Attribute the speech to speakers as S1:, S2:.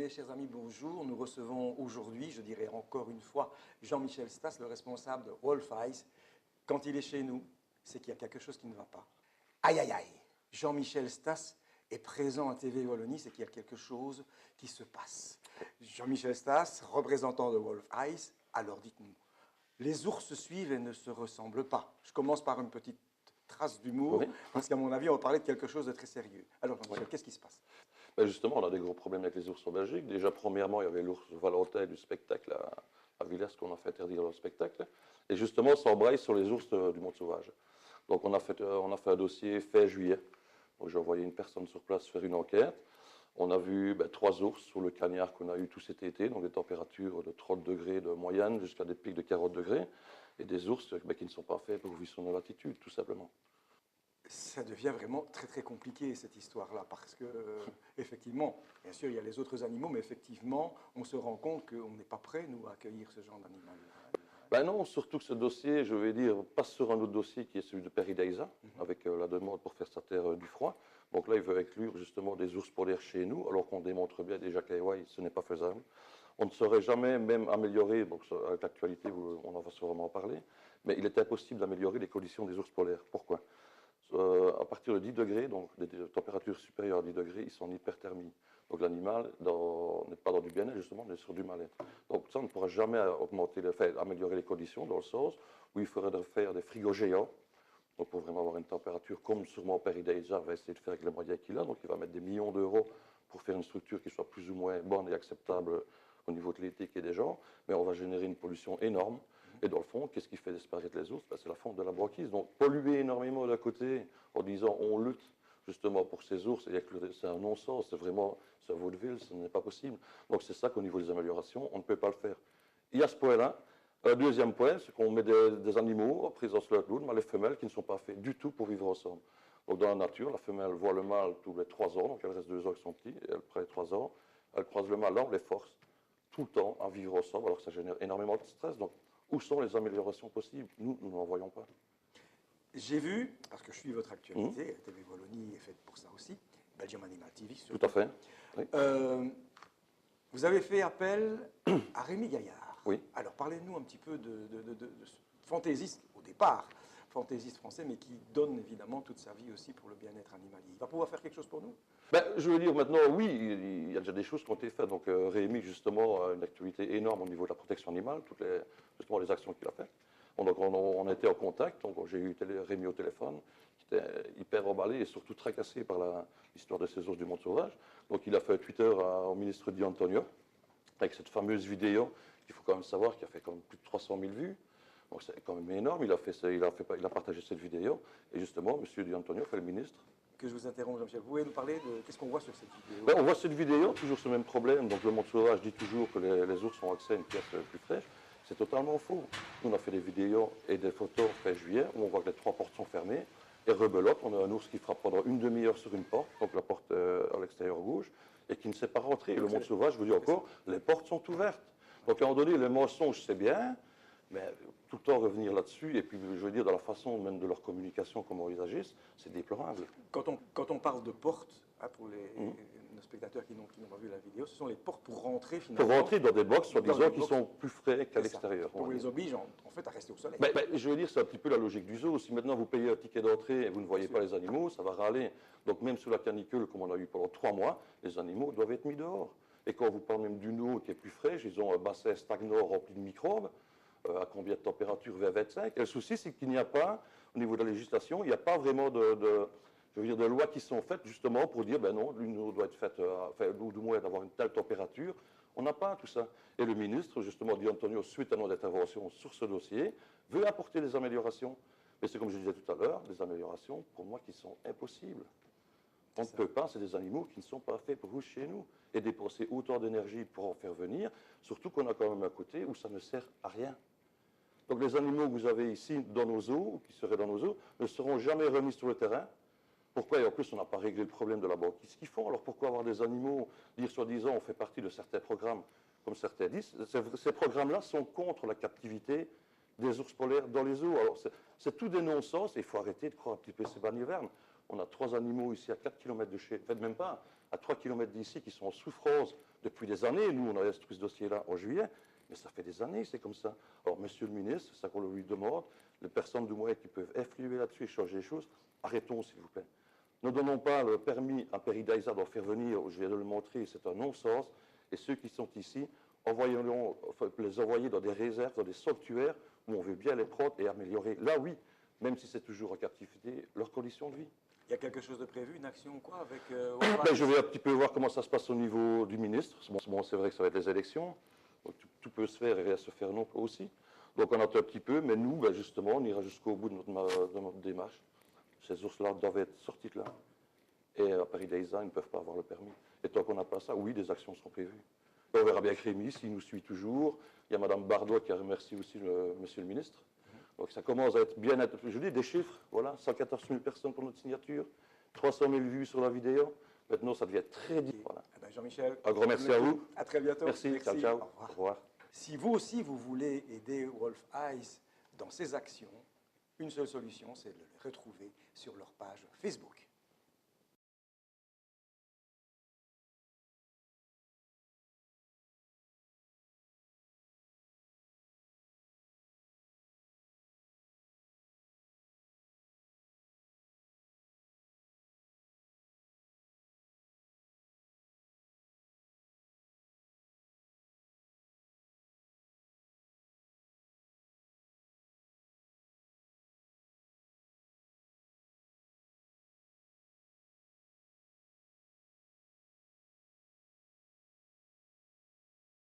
S1: Allez, chers amis, bonjour. Nous recevons aujourd'hui, je dirais encore une fois, Jean-Michel Stas, le responsable de Wolf Eyes. Quand il est chez nous, c'est qu'il y a quelque chose qui ne va pas. Aïe, aïe, aïe. Jean-Michel Stas est présent à TV Wallonie, c'est qu'il y a quelque chose qui se passe. Jean-Michel Stas, représentant de Wolf Eyes, alors dites-nous, les ours se suivent et ne se ressemblent pas. Je commence par une petite trace d'humour,
S2: Oui.
S1: parce qu'à mon avis, on va parler de quelque chose de très sérieux. Alors, Jean-Michel, qu'est-ce qui se passe?
S2: Ben justement, on a des gros problèmes avec les ours en Belgique. Déjà, premièrement, il y avait l'ours Valentin du spectacle à Villers qu'on a fait interdire le spectacle. Et justement, ça embraye sur les ours du monde sauvage. Donc, on a fait un dossier fin juillet. Donc, j'ai envoyé une personne sur place faire une enquête. On a vu 3 ours sur le cagnard qu'on a eu tout cet été, donc des températures de 30 degrés de moyenne jusqu'à des pics de 40 degrés. Et des ours qui ne sont pas faits pour vivre sur nos latitudes, tout simplement.
S1: Ça devient vraiment très très compliqué cette histoire-là parce que effectivement, bien sûr, il y a les autres animaux, mais effectivement, on se rend compte qu'on n'est pas prêt nous à accueillir ce genre d'animal.
S2: Ben non, surtout que ce dossier, je vais dire, passe sur un autre dossier qui est celui de Peridaisa, avec la demande pour faire sa terre du froid. Donc là, il veut inclure justement des ours polaires chez nous, alors qu'on démontre bien déjà qu'à Hawaï, ce n'est pas faisable. On ne saurait jamais même améliorer, donc avec l'actualité, on en va sûrement en parler, mais il est impossible d'améliorer les conditions des ours polaires. Pourquoi? À partir de 10 degrés, donc des températures supérieures à 10 degrés, ils sont en hyperthermie. Donc l'animal n'est pas dans du bien-être, justement, mais sur du mal-être. Donc ça, on ne pourra jamais améliorer les conditions dans le sens où il faudrait faire des frigos géants, donc pour vraiment avoir une température comme sûrement Peridaisa va essayer de faire avec les moyens qu'il a. Donc il va mettre des millions d'euros pour faire une structure qui soit plus ou moins bonne et acceptable au niveau de l'éthique et des gens, mais on va générer une pollution énorme. Et dans le fond, qu'est-ce qui fait disparaître les ours? C'est la fonte de la banquise. Donc polluer énormément d'un côté en disant on lutte justement pour ces ours, c'est un non-sens, c'est un vaudeville, ce n'est pas possible. Donc c'est ça qu'au niveau des améliorations, on ne peut pas le faire. Il y a ce point-là. Deuxième point, c'est qu'on met des animaux en présence de l'autre, mâles et femelles, qui ne sont pas faits du tout pour vivre ensemble. Donc dans la nature, la femelle voit le mâle tous les 3 ans, donc elle reste 2 ans avec son petit, et après les 3 ans, elle croise le mâle, là on les force tout le temps à vivre ensemble, alors que ça génère énormément de stress. Donc où sont les améliorations possibles? Nous n'en voyons pas.
S1: J'ai vu, parce que je suis votre actualité, TV Wallonie est faite pour ça aussi, Belgium Animal TV surtout.
S2: Tout à fait. Oui.
S1: Vous avez fait appel à Rémi Gaillard.
S2: Oui.
S1: Alors parlez-nous un petit peu de ce fantaisiste, au départ, fantaisiste français, mais qui donne évidemment toute sa vie aussi pour le bien-être animalier. Il va pouvoir faire quelque chose pour nous?
S2: Je veux dire maintenant, oui, il y a déjà des choses qui ont été faites. Donc Rémi, justement, a une activité énorme au niveau de la protection animale, justement les actions qu'il a faites. Donc on a été en contact, donc j'ai eu Rémi au téléphone, qui était hyper emballé et surtout tracassé par l'histoire de ces ours du monde sauvage. Donc il a fait Twitter au ministre Di Antonio, avec cette fameuse vidéo, qu'il faut quand même savoir, qui a fait quand même plus de 300 000 vues. Donc c'est quand même énorme, il a partagé cette vidéo, et justement, M. Di Antonio fait le ministre.
S1: Que je vous interromps, Jean-Michel. Vous pouvez nous parler de qu'est-ce qu'on voit sur cette vidéo?
S2: On voit cette vidéo, toujours ce même problème. Donc le monde sauvage dit toujours que les ours ont accès à une pièce plus fraîche. C'est totalement faux. Nous, on a fait des vidéos et des photos fin juillet où on voit que les 3 portes sont fermées. Et rebelote, on a un ours qui frappe pendant une demi-heure sur une porte, donc la porte à l'extérieur gauche, et qui ne sait pas rentrer. Et le monde sauvage, je vous dis encore, les portes sont ouvertes. Donc à un moment donné, le mensonge, c'est bien, mais tout le temps revenir là-dessus, et puis je veux dire, dans la façon même de leur communication, comment ils agissent, c'est déplorable.
S1: Quand on parle de portes, pour nos spectateurs qui n'ont pas vu la vidéo, ce sont les portes pour rentrer finalement.
S2: Pour rentrer dans des box, soi-disant, qui sont plus frais qu'à l'extérieur.
S1: On les oblige en fait à rester au soleil.
S2: Je veux dire, c'est un petit peu la logique du zoo. Si maintenant vous payez un ticket d'entrée et vous ne voyez pas les animaux, ça va râler. Donc même sous la canicule, comme on a eu pendant 3 mois, les animaux doivent être mis dehors. Et quand vous parlez même d'une eau qui est plus fraîche, ils ont un bassin stagnant rempli de microbes. À combien de température? Vers 25. Et le souci, c'est qu'il n'y a pas, au niveau de la législation, il n'y a pas vraiment de lois qui sont faites justement pour dire, non, l'une eau doit être faite, ou du moins d'avoir une telle température. On n'a pas tout ça. Et le ministre, justement, Di Antonio, suite à notre intervention sur ce dossier, veut apporter des améliorations. Mais c'est comme je disais tout à l'heure, des améliorations, pour moi, qui sont impossibles. On ne peut pas, c'est des animaux qui ne sont pas faits pour vous chez nous. Et dépenser autant d'énergie pour en faire venir, surtout qu'on a quand même un côté où ça ne sert à rien. Donc les animaux que vous avez ici dans nos zoos, qui seraient dans nos zoos, ne seront jamais remis sur le terrain. Pourquoi? Et en plus, on n'a pas réglé le problème de la banquise qu'ils font. Alors pourquoi avoir des animaux, dire soi-disant, on fait partie de certains programmes, comme certains disent? Ces programmes-là sont contre la captivité des ours polaires dans les zoos. Alors c'est tout des non-sens, et il faut arrêter de croire un petit peu ces balivernes. On a 3 animaux ici à 4 km de chez, en fait même pas, à 3 km d'ici, qui sont en souffrance depuis des années. Nous, on a instruit ce dossier-là en juillet, mais ça fait des années, c'est comme ça. Alors, monsieur le ministre, c'est ça qu'on lui demande, les personnes du moyen qui peuvent influer là-dessus et changer les choses, arrêtons, s'il vous plaît. Ne donnons pas le permis à Peridaisa d'en faire venir, je viens de le montrer, c'est un non-sens. Et ceux qui sont ici, les envoyer dans des réserves, dans des sanctuaires, où on veut bien les prendre et améliorer. Là, oui, même si c'est toujours en captivité, leurs conditions de vie.
S1: Il y a quelque chose de prévu, une action ou quoi avec
S2: Je vais un petit peu voir comment ça se passe au niveau du ministre. Bon, c'est vrai que ça va être les élections. Donc, tout peut se faire et rien se faire non plus aussi. Donc on attend un petit peu, mais nous, justement, on ira jusqu'au bout de notre démarche. Ces ours-là doivent être sortis de là. Et à Peridaisa, ils ne peuvent pas avoir le permis. Et tant qu'on n'a pas ça, oui, des actions sont prévues. Et on verra bien que Rémi, s'il nous suit toujours. Il y a Mme Bardot qui a remercié aussi monsieur le ministre. Donc ça commence à être bien, je dis des chiffres, voilà, 114 000 personnes pour notre signature, 300 000 vues sur la vidéo. Maintenant, ça devient très difficile. Voilà.
S1: Jean-Michel,
S2: un grand merci à vous.
S1: À très bientôt.
S2: Merci. Ciao, ciao.
S1: Au revoir.
S2: Au revoir.
S1: Si vous aussi, vous voulez aider Wolf Eyes dans ses actions, une seule solution, c'est de les retrouver sur leur page Facebook.